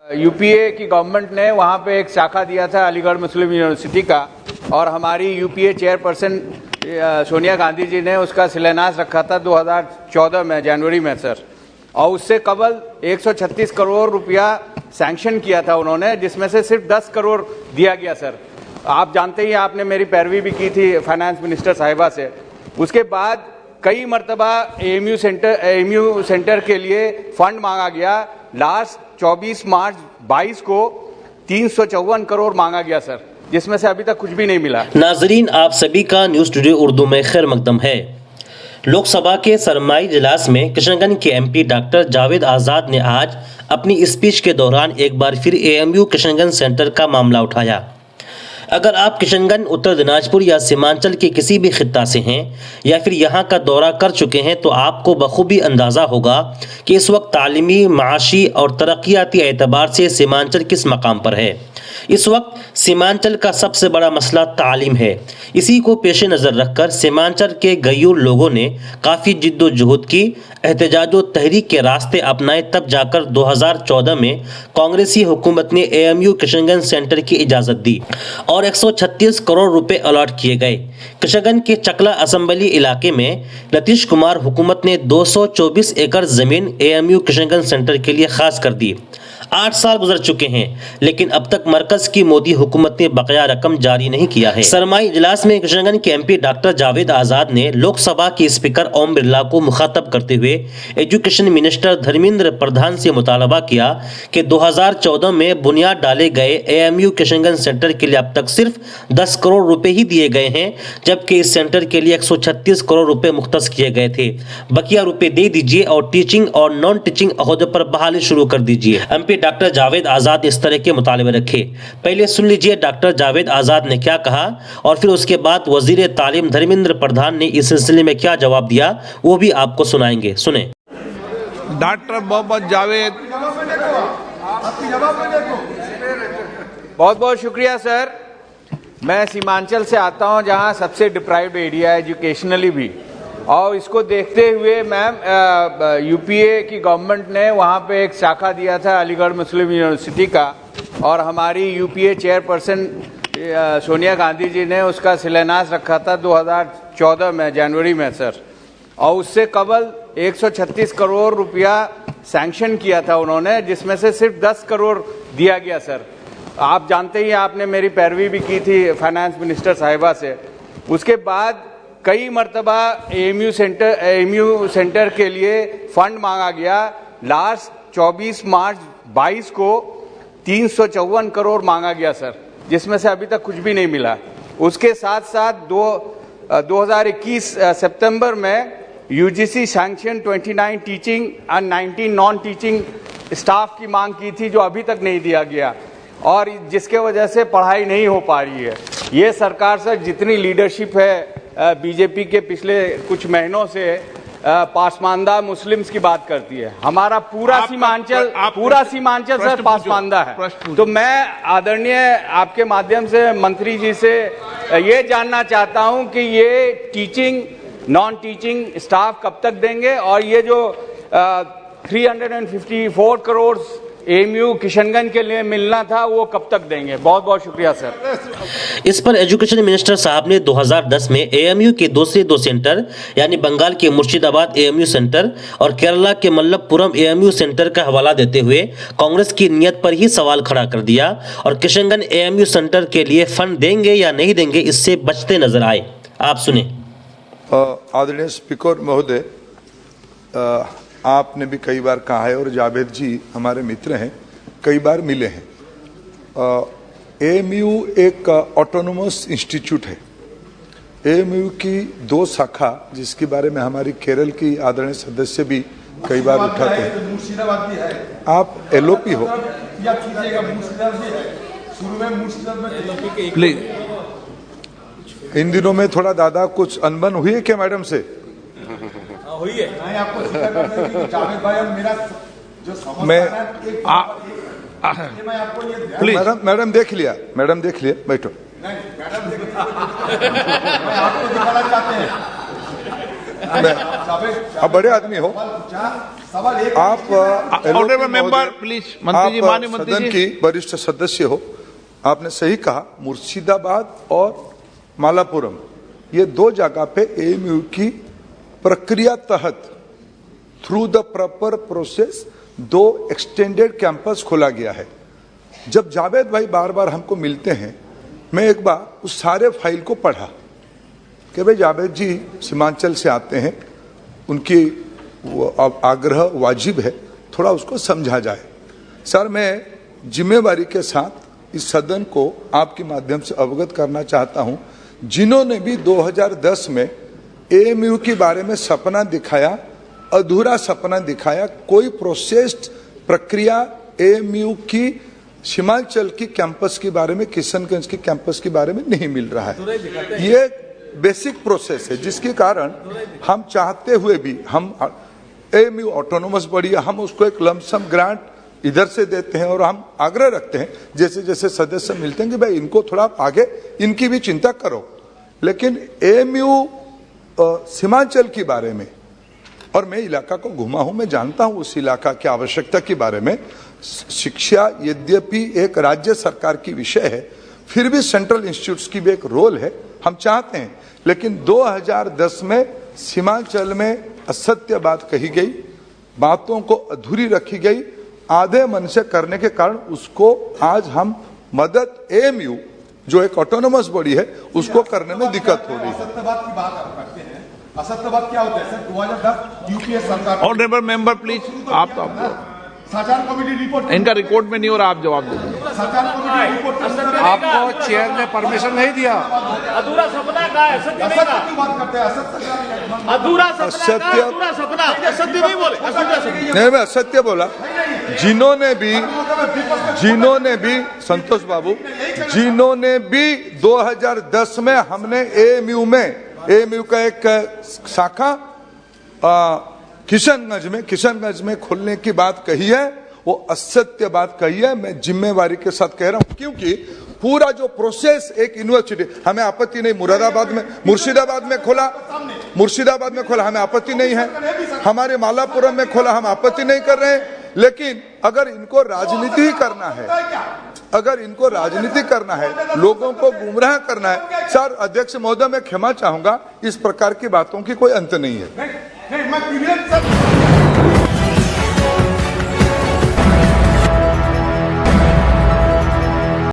UPA की government ने वहाँ पे एक शाखा दिया था अलीगढ़ मुस्लिम यूनिवर्सिटी का, और हमारी यूपीए चेयरपर्सन सोनिया गांधी जी ने उसका शिलान्यास रखा था 2014 में जनवरी में सर। और उससे कबल 136 करोड़ रुपया सैंक्शन किया था उन्होंने, जिसमें से सिर्फ 10 करोड़ दिया गया सर। आप जानते ही, आपने मेरी पैरवी भी की थी फाइनेंस मिनिस्टर साहिबा से। उसके बाद कई मरतबा एएमयू सेंटर के लिए फंड मांगा गया। लास्ट 24 मार्च 22 को 354 करोड़ मांगा गया सर, जिसमें से अभी तक कुछ भी नहीं मिला। नाजरीन, आप सभी का न्यूज़ टुडे उर्दू में खैर मकदम है। लोकसभा के सरमाई इजलास में किशनगंज के एमपी डॉक्टर जावेद आज़ाद ने आज अपनी स्पीच के दौरान एक बार फिर एएमयू किशनगंज सेंटर का मामला उठाया। अगर आप किशनगंज, उत्तर दिनाजपुर या सीमांचल के किसी भी खित्ता से हैं या फिर यहाँ का दौरा कर चुके हैं तो आपको बखूबी अंदाज़ा होगा कि इस वक्त तालीमी, माशी और तरक्याती एतबार से सीमांचल किस मकाम पर है। इस वक्त सीमांचल का सबसे बड़ा मसला तालीम है। इसी को पेश नज़र रखकर सीमांचल के गयूर लोगों ने काफ़ी जिद्दोजहद की, एहतजाज और तहरीक के रास्ते अपनाए। तब जाकर 2014 में कांग्रेसी हुकूमत ने एएमयू किशनगंज सेंटर की इजाज़त दी और 136 करोड़ रुपए अलॉट किए गए। किशनगंज के चकला असम्बली इलाके में नीतीश कुमार हुकूमत ने 224 एकड़ ज़मीन एएमयू किशनगंज सेंटर के लिए खास कर दी। 8 साल गुजर चुके हैं, लेकिन अब तक मरकज की मोदी हुकूमत ने बकाया रकम जारी नहीं किया है। सरमाई इजलास में किशनगंज के एमपी डॉक्टर जावेद आज़ाद ने लोकसभा के स्पीकर ओम बिरला को मुखातब करते हुए एजुकेशन मिनिस्टर धर्मेंद्र प्रधान से मुतालबा किया कि 2014 में बुनियाद डाले गए एएमयू किशनगंज सेंटर के लिए अब तक सिर्फ 10 करोड़ रुपए ही दिए गए हैं, जबकि इस सेंटर के लिए 136 करोड़ रुपए मुख्तस किए गए थे। बकिया रुपए दे दीजिए और टीचिंग और नॉन टीचिंग अहदे पर बहाली शुरू कर दीजिए। एमपी डॉक्टर जावेद आज़ाद इस तरह के मुतालबे रखे। पहले सुन लीजिए डॉक्टर जावेद आज़ाद ने क्या कहा और फिर उसके बाद वजीर तालीम धर्मेंद्र प्रधान ने इस सिलसिले में क्या जवाब दिया, वो भी आपको सुनाएंगे। सुने। डॉक्टर मोहम्मद जावेद। बहुत बहुत शुक्रिया सर। मैं सीमांचल से आता हूं, जहां सबसे डिप्राइव्ड एरिया है एजुकेशनली भी, और इसको देखते हुए मैम यूपीए की गवर्नमेंट ने वहाँ पे एक शाखा दिया था अलीगढ़ मुस्लिम यूनिवर्सिटी का, और हमारी यूपीए चेयरपर्सन सोनिया गांधी जी ने उसका शिलान्यास रखा था 2014 में जनवरी में सर। और उससे कबल 136 करोड़ रुपया सैंक्शन किया था उन्होंने, जिसमें से सिर्फ 10 करोड़ दिया गया सर। आप जानते ही, आपने मेरी पैरवी भी की थी फाइनेंस मिनिस्टर साहिबा से। उसके बाद कई मरतबा एएमयू सेंटर के लिए फंड मांगा गया। लास्ट 24 मार्च 22 को 354 करोड़ मांगा गया सर, जिसमें से अभी तक कुछ भी नहीं मिला। उसके साथ साथ 2021 सितंबर में यूजीसी सैंक्शन 29 टीचिंग और 19 नॉन टीचिंग स्टाफ की मांग की थी, जो अभी तक नहीं दिया गया, और जिसके वजह से पढ़ाई नहीं हो पा रही है। ये सरकार सर जितनी लीडरशिप है बीजेपी के पिछले कुछ महीनों से पासमानदा मुस्लिम्स की बात करती है। हमारा पूरा सीमांचल सर पासमानदा है। तो मैं आदरणीय आपके माध्यम से मंत्री जी से ये जानना चाहता हूं कि ये टीचिंग नॉन टीचिंग स्टाफ कब तक देंगे, और ये जो 354 करोड़ एएमयू किशनगंज के लिए मिलना था वो कब तक देंगे। बहुत बहुत शुक्रिया सर। इस पर एजुकेशन मिनिस्टर साहब ने 2010 में एएमयू के दूसरे 2 सेंटर यानी बंगाल के मुर्शिदाबाद एएमयू सेंटर और केरला के मल्लपुरम एएमयू सेंटर का हवाला देते हुए कांग्रेस की नीयत पर ही सवाल खड़ा कर दिया और किशनगंज एएमयू सेंटर के लिए फंड देंगे या नहीं देंगे, इससे बचते नजर आए। आप सुने। आदरणीय स्पीकर महोदय, आपने भी कई बार कहा है और जावेद जी हमारे मित्र हैं, कई बार मिले हैं। एएमयू एक ऑटोनोमस इंस्टीट्यूट है। एएमयू की 2 शाखा, जिसके बारे में हमारी केरल की आदरणीय सदस्य भी कई बार उठाते हैं। आप एलओपी हो प्लीज। इन दिनों में थोड़ा दादा कुछ अनबन हुई है क्या मैडम से? हुई है। मैं आपको जिक्र करता हूं कि जावेद भाई और मेरा जो समझ मैं आपको ये प्लीज मैडम देख लिया, बैठो। नहीं, मैडम आपको दिखाना चाहते हैं। अब बड़े आदमी हो। सवाल एक आप ऑनरेबल मेंबर प्लीज, मंत्री जी, माननीय आप मंत्री सदन जी। की वरिष्ठ सदस्य हो, आपने सही कहा, मुर्शिदाबाद और मालापुरम ये दो जगह पे एएमयू की प्रक्रिया तहत through the proper process 2 extended campus खोला गया है। जब जावेद भाई बार बार हमको मिलते हैं, मैं एक बार उस सारे फाइल को पढ़ा कि भाई जावेद जी सीमांचल से आते हैं, उनकी आग्रह वाजिब है, थोड़ा उसको समझा जाए। सर, मैं जिम्मेवारी के साथ इस सदन को आपके माध्यम से अवगत करना चाहता हूं, जिन्होंने भी 2010 में एएमयू के बारे में सपना दिखाया, अधूरा सपना दिखाया, कोई प्रोसेस्ड प्रक्रिया एएमयू की सीमांचल की कैंपस के बारे में, किशनगंज की कैंपस के बारे में नहीं मिल रहा है। ये बेसिक प्रोसेस है जिसके कारण हम चाहते हुए भी, हम एएमयू ऑटोनोमस बॉडी है, हम उसको एक लमसम ग्रांट इधर से देते हैं और हम आग्रह रखते हैं जैसे जैसे सदस्य मिलते हैं कि भाई इनको थोड़ा आगे, इनकी भी चिंता करो। लेकिन एएमयू सीमांचल के बारे में, और मैं इलाका को घुमा हूं, मैं जानता हूं उस इलाका की आवश्यकता के बारे में। शिक्षा यद्यपि एक राज्य सरकार की विषय है, फिर भी सेंट्रल इंस्टीट्यूट्स की भी एक रोल है, हम चाहते हैं। लेकिन 2010 में सीमांचल में असत्य बात कही गई, बातों को अधूरी रखी गई, आधे मन से करने के कारण उसको आज हम मदद एएमयू जो एक ऑटोनोमस बॉडी है उसको करने में दिक्कत हो रही है। असत्यवाद की बात आप करते हैं, असत्यवाद क्या होता है सर? 2010 यूपीए सरकार, ऑनरेबल मेंबर प्लीज, आप साचार कमेटी रिपोर्ट, इनका रिकॉर्ड में नहीं हो रहा, आप जवाब दीजिए। साचार कमेटी रिपोर्ट, आपको चेयर ने परमिशन नहीं दिया। अधूरा सपना का है, सत्य नहीं असत्य का। की बात करते हैं, असत्य अधूरा सपना का, असत्य- अधूरा सपना, सत्य नहीं बोले, अधूरा सपना। नहीं, मैं असत्य बोला। जिन्होंने भी संतोष बाबू, जिन्होंने भी 2010 में हमने एएमयू का एक शाखा किशनगंज में खोलने की बात कही है, वो असत्य बात कही है। मैं जिम्मेवारी के साथ कह रहा हूं, क्योंकि पूरा जो प्रोसेस एक यूनिवर्सिटी, हमें आपत्ति नहीं, मुर्शिदाबाद में खोला हमें आपत्ति नहीं है, हमारे मालापुरम में खोला हम आपत्ति नहीं कर रहे हैं। लेकिन अगर इनको राजनीति करना है, लोगों को गुमराह करना है, सर अध्यक्ष महोदय मैं क्षमा चाहूंगा, इस प्रकार की बातों की कोई अंत नहीं है। मैं प्रिविलेज सर